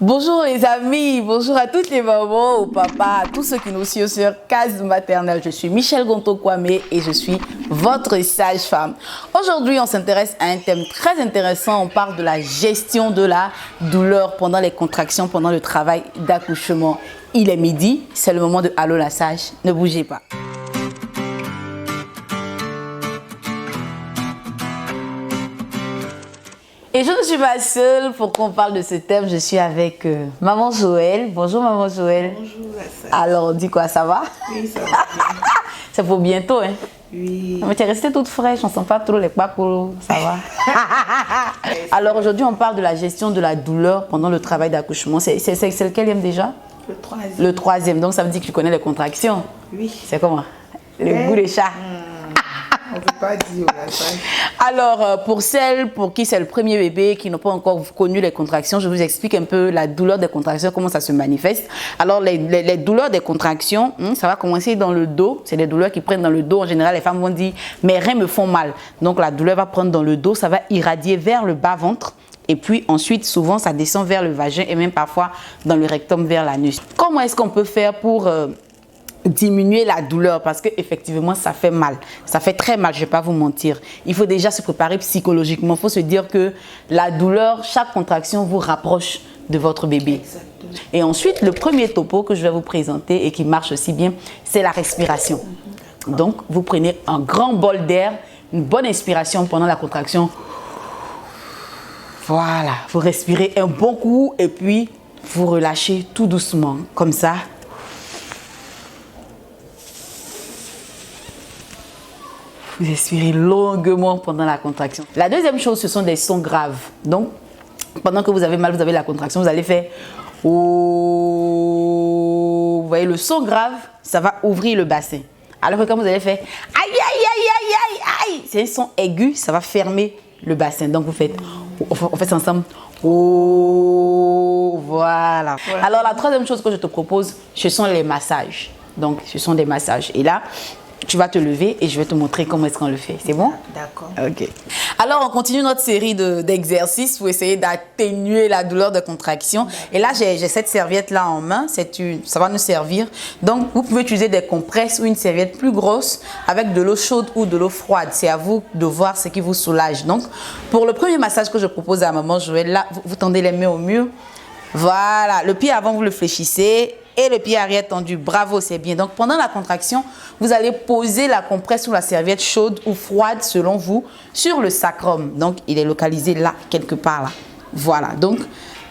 Bonjour les amis, bonjour à toutes les mamans, aux papas, à tous ceux qui nous suivent sur Case Maternelle. Je suis Michelle Gonto-Kwame et je suis votre sage-femme. Aujourd'hui, on s'intéresse à un thème très intéressant. On parle de la gestion de la douleur pendant les contractions, pendant le travail d'accouchement. Il est midi, c'est le moment de Allô la sage. Ne bougez pas. Et je ne suis pas seule pour qu'on parle de ce thème. Je suis avec Maman Joël. Bonjour Maman Joël. Bonjour la sage. Alors, dis quoi, ça va? Oui, ça va bien. C'est pour bientôt, hein? Oui. Mais tu es restée toute fraîche, on ne sent pas trop les papous, ça va. Alors aujourd'hui, on parle de la gestion de la douleur pendant le travail d'accouchement. C'est lequel déjà? Le troisième. Le troisième, donc ça veut dire que tu connais les contractions. Oui. C'est comment? Le goût des chats. On ne peut pas dire la sage. Alors, pour celles pour qui c'est le premier bébé, qui n'ont pas encore connu les contractions, je vous explique un peu la douleur des contractions, comment ça se manifeste. Alors, les douleurs des contractions, ça va commencer dans le dos. C'est des douleurs qui prennent dans le dos. En général, les femmes vont dire « mes reins me font mal ». Donc, la douleur va prendre dans le dos, ça va irradier vers le bas-ventre. Et puis ensuite, souvent, ça descend vers le vagin et même parfois dans le rectum vers l'anus. Comment est-ce qu'on peut faire pour diminuer la douleur? Parce qu'effectivement, ça fait mal. Ça fait très mal, je ne vais pas vous mentir. Il faut déjà se préparer psychologiquement. Il faut se dire que la douleur, chaque contraction vous rapproche de votre bébé. Exactement. Et ensuite, le premier topo que je vais vous présenter et qui marche aussi bien, c'est la respiration. Donc, vous prenez un grand bol d'air, une bonne inspiration pendant la contraction. Voilà, vous respirez un bon coup et puis vous relâchez tout doucement, comme ça. Vous expirez longuement pendant la contraction. La deuxième chose, ce sont des sons graves. Donc, pendant que vous avez mal, vous avez la contraction, vous allez faire oh. Vous voyez, le son grave, ça va ouvrir le bassin. Alors que quand vous allez faire aïe, aïe, aïe, aïe, aïe, aïe, c'est un son aigu, ça va fermer le bassin. Donc, vous faites, on fait ça ensemble. Oh, voilà. Alors, la troisième chose que je te propose, ce sont les massages. Donc, ce sont des massages. Et là, tu vas te lever et je vais te montrer comment est-ce qu'on le fait. C'est bon? D'accord. Ok. Alors, on continue notre série d'exercices pour essayer d'atténuer la douleur de contraction. Et là, j'ai cette serviette-là en main. Ça va nous servir. Donc, vous pouvez utiliser des compresses ou une serviette plus grosse avec de l'eau chaude ou de l'eau froide. C'est à vous de voir ce qui vous soulage. Donc, pour le premier massage que je propose à Maman Joël, là, vous tendez les mains au mur. Voilà. Le pied avant, vous le fléchissez. Et le pied arrière tendu, bravo, c'est bien. Donc, pendant la contraction, vous allez poser la compresse ou la serviette chaude ou froide, selon vous, sur le sacrum. Donc, il est localisé là, quelque part là. Voilà. Donc,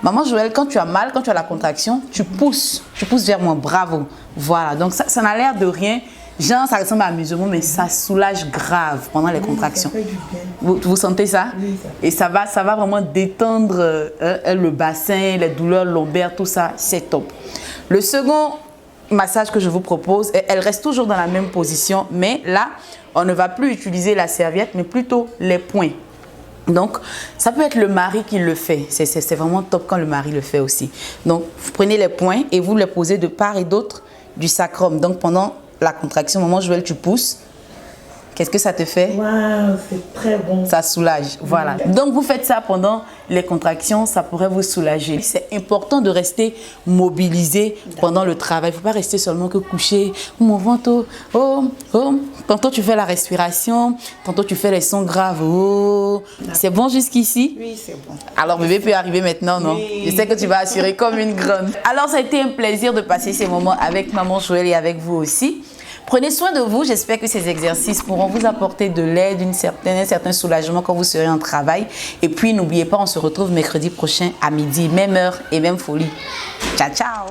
Maman Joël, quand tu as mal, quand tu as la contraction, tu pousses vers moi, bravo. Voilà. Donc, ça n'a l'air de rien. Genre, ça ressemble à amusement, mais ça soulage grave pendant les contractions. Ça fait du bien. Vous sentez ça? Oui, ça fait. Et ça va vraiment détendre le bassin, les douleurs lombaires, tout ça, c'est top. Le second massage que je vous propose, elle reste toujours dans la même position, mais là, on ne va plus utiliser la serviette, mais plutôt les poings. Donc, ça peut être le mari qui le fait. C'est vraiment top quand le mari le fait aussi. Donc, vous prenez les poings et vous les posez de part et d'autre du sacrum. Donc, pendant la contraction, Maman Joël, tu pousses. Qu'est-ce que ça te fait? Waouh, c'est très bon. Ça soulage, voilà. Donc, vous faites ça pendant les contractions, ça pourrait vous soulager. C'est important de rester mobilisé pendant le travail. Il ne faut pas rester seulement que couché. Mon ventre, oh, oh. Tantôt, tu fais la respiration, tantôt, tu fais les sons graves. Oh. C'est bon jusqu'ici? Oui, c'est bon. Alors, bébé peut arriver maintenant, non? Oui. Je sais que tu vas assurer comme une grande. Alors, ça a été un plaisir de passer ces moments avec Maman Joël et avec vous aussi. Prenez soin de vous. J'espère que ces exercices pourront vous apporter de l'aide, un certain soulagement quand vous serez en travail. Et puis, n'oubliez pas, on se retrouve mercredi prochain à midi, même heure et même folie. Ciao, ciao!